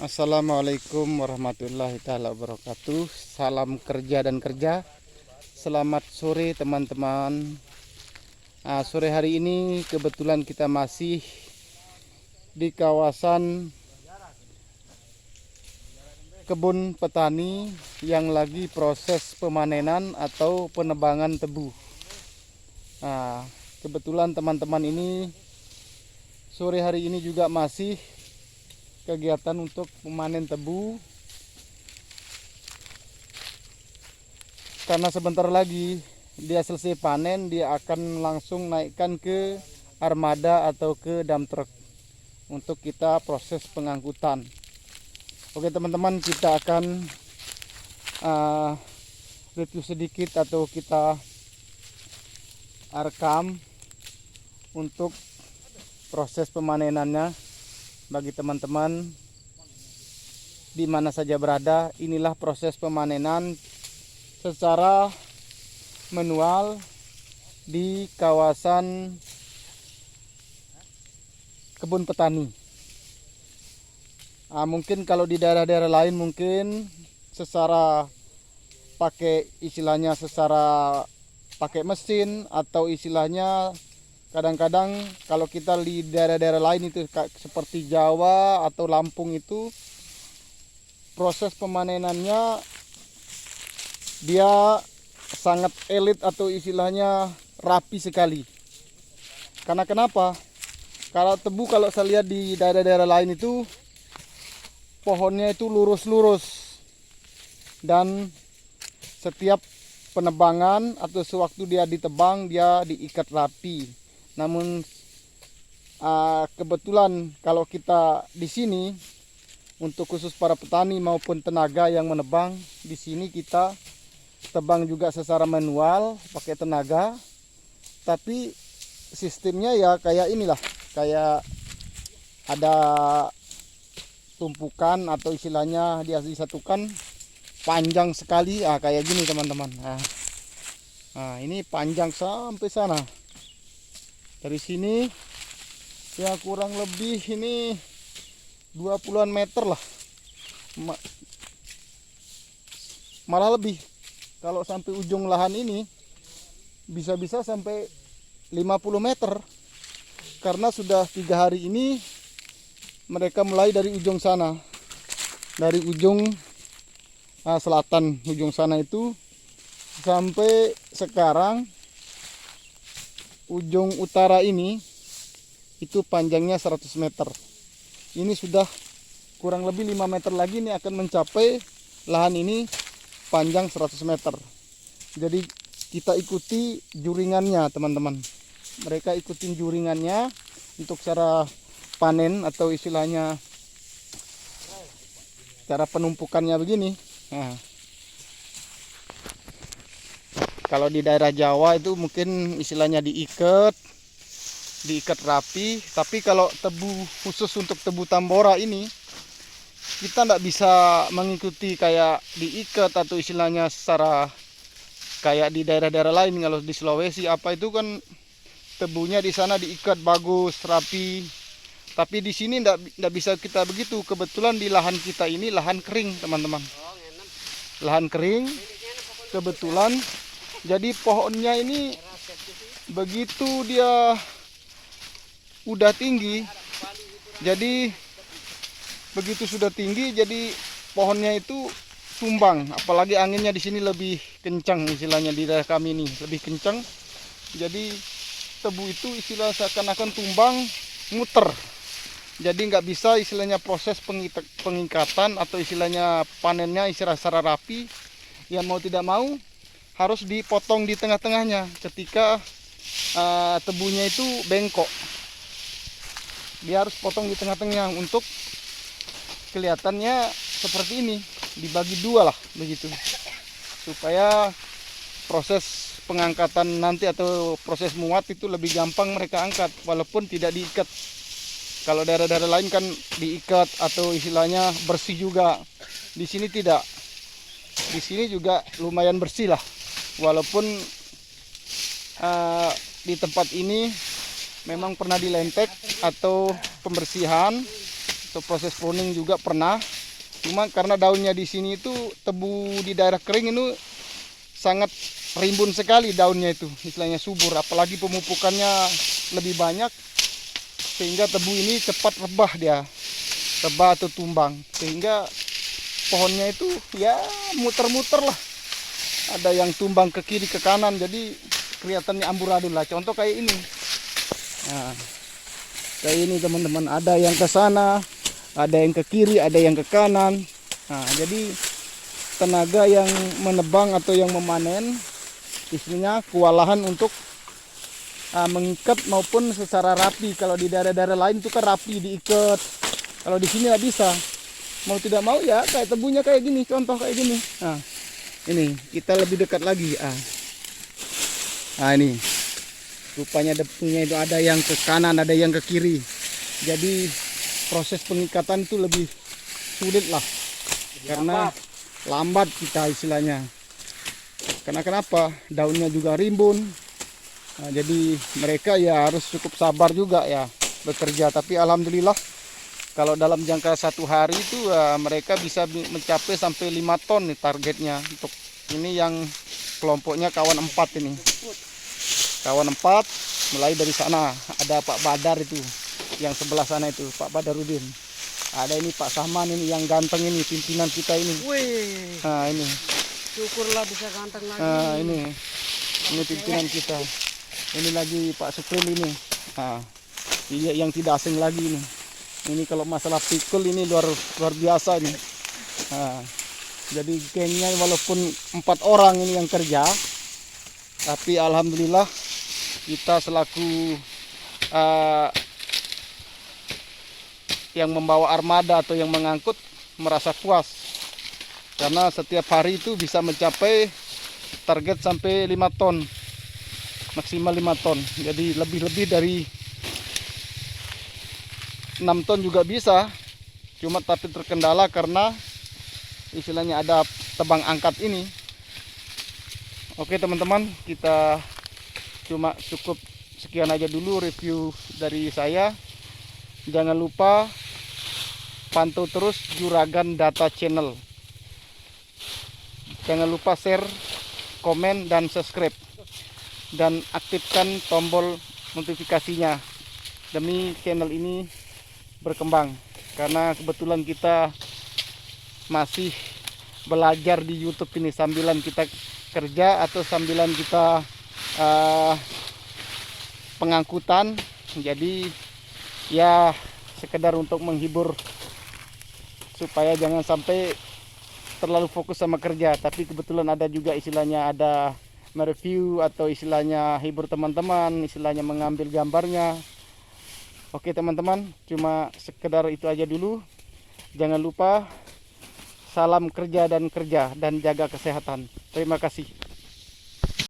Assalamualaikum warahmatullahi taala wabarakatuh. Salam kerja dan kerja. Selamat sore teman-teman. Sore hari ini kebetulan kita masih di kawasan kebun petani yang lagi proses pemanenan atau penebangan tebu. Kebetulan teman-teman ini sore hari ini juga masih kegiatan untuk memanen tebu, karena sebentar lagi dia selesai panen, dia akan langsung naikkan ke armada atau ke dump truck untuk kita proses pengangkutan. Oke teman-teman, kita akan review sedikit atau kita rekam untuk proses pemanenannya. Bagi teman-teman di mana saja berada, inilah proses pemanenan secara manual di kawasan kebun petani. Mungkin kalau di daerah-daerah lain mungkin secara pakai pakai mesin, atau istilahnya kadang-kadang kalau kita di daerah-daerah lain itu seperti Jawa atau Lampung, itu proses pemanenannya dia sangat elit atau istilahnya rapi sekali. Karena kenapa? Kalau tebu, kalau saya lihat di daerah-daerah lain itu pohonnya itu lurus-lurus, dan setiap penebangan atau sewaktu dia ditebang dia diikat rapi. Namun kebetulan kalau kita di sini untuk khusus para petani maupun tenaga yang menebang, di sini kita tebang juga secara manual pakai tenaga, tapi sistemnya ya kayak inilah, kayak ada tumpukan atau istilahnya dia disatukan panjang sekali, kayak gini teman-teman. Ini panjang sampai sana. Dari sini ya kurang lebih ini 20-an meter lah, malah lebih. Kalau sampai ujung lahan ini bisa-bisa sampai 50 meter, karena sudah 3 hari ini mereka mulai dari ujung sana, dari ujung selatan ujung sana itu sampai sekarang ujung utara ini itu panjangnya 100 meter. Ini sudah kurang lebih 5 meter lagi ini akan mencapai lahan ini panjang 100 meter. Jadi kita ikuti juringannya teman-teman. Mereka ikutin juringannya untuk cara panen atau istilahnya cara penumpukannya begini. Kalau di daerah Jawa itu mungkin istilahnya diikat rapi. Tapi kalau tebu, khusus untuk tebu Tambora ini, kita tidak bisa mengikuti kayak diikat atau istilahnya secara kayak di daerah-daerah lain. Kalau di Sulawesi apa itu kan tebunya di sana diikat bagus rapi. Tapi di sini tidak bisa kita begitu. Kebetulan di lahan kita ini lahan kering teman-teman. Lahan kering kebetulan. Jadi pohonnya ini begitu dia udah tinggi, jadi begitu sudah tinggi, jadi pohonnya itu tumbang. Apalagi anginnya di sini lebih kencang, istilahnya di daerah kami ini lebih kencang. Jadi tebu itu istilah seakan-akan tumbang, muter. Jadi nggak bisa istilahnya proses pengikatan atau istilahnya panennya secara rapi. Ya mau tidak mau harus dipotong di tengah-tengahnya ketika tebunya itu bengkok. Dia harus potong di tengah-tengah untuk kelihatannya seperti ini, dibagi dua lah begitu, supaya proses pengangkatan nanti atau proses muat itu lebih gampang mereka angkat walaupun tidak diikat. Kalau daerah-daerah lain kan diikat atau istilahnya bersih juga. Di sini tidak. Di sini juga lumayan bersih lah. Walaupun di tempat ini memang pernah dilentek atau pembersihan atau proses pruning juga pernah. Cuma karena daunnya di sini itu tebu di daerah kering itu sangat rimbun sekali daunnya itu, istilahnya subur, apalagi pemupukannya lebih banyak sehingga tebu ini cepat rebah atau tumbang, sehingga pohonnya itu ya muter-muter lah, ada yang tumbang ke kiri ke kanan, jadi kelihatannya amburadul lah. Contoh kayak ini, nah, kayak ini teman-teman, ada yang ke sana, ada yang ke kiri, ada yang ke kanan. Nah, jadi tenaga yang menebang atau yang memanen istrinya kewalahan untuk mengikat maupun secara rapi. Kalau di daerah-daerah lain itu kan rapi diikat, kalau di sini nggak bisa. Mau tidak mau ya kayak tebunya kayak gini, contoh kayak gini. Nah, ini kita lebih dekat lagi. Nah ini rupanya debunya itu ada yang ke kanan, ada yang ke kiri. Jadi proses pengikatan itu lebih sulit lah, karena lambat kita istilahnya. Karena kenapa? Daunnya juga rimbun. Nah, jadi mereka ya harus cukup sabar juga ya bekerja. Tapi alhamdulillah kalau dalam jangka 1 hari itu mereka bisa mencapai sampai 5 ton nih targetnya. Untuk ini yang kelompoknya kawan 4 ini. Kawan 4 mulai dari sana. Ada Pak Badar itu yang sebelah sana itu, Pak Badarudin. Ada ini Pak Sahman ini yang ganteng ini, pimpinan kita ini. Wih. Nah ini. Syukurlah bisa ganteng lagi. Nah ini pimpinan kita. Ini lagi Pak Supril ini. Nah, yang tidak asing lagi ini. Ini kalau masalah pikul ini luar biasa ini. Nah, jadi gengnya walaupun 4 orang ini yang kerja, tapi alhamdulillah kita selaku yang membawa armada atau yang mengangkut merasa puas, karena setiap hari itu bisa mencapai target sampai 5 ton, maksimal 5 ton. Jadi lebih dari 6 ton juga bisa, cuma tapi terkendala karena istilahnya ada tebang angkat ini. Oke teman-teman, kita cuma cukup sekian aja dulu review dari saya. Jangan lupa pantau terus Juragan Data Channel. Jangan lupa share, komen, dan subscribe, dan aktifkan tombol notifikasinya demi channel ini berkembang. Karena kebetulan kita masih belajar di YouTube ini sambilan kita kerja atau sambilan kita pengangkutan. Jadi ya sekedar untuk menghibur supaya jangan sampai terlalu fokus sama kerja. Tapi kebetulan ada juga istilahnya ada mereview atau istilahnya hibur teman-teman, istilahnya mengambil gambarnya. Oke teman-teman, cuma sekedar itu aja dulu. Jangan lupa salam kerja dan jaga kesehatan. Terima kasih.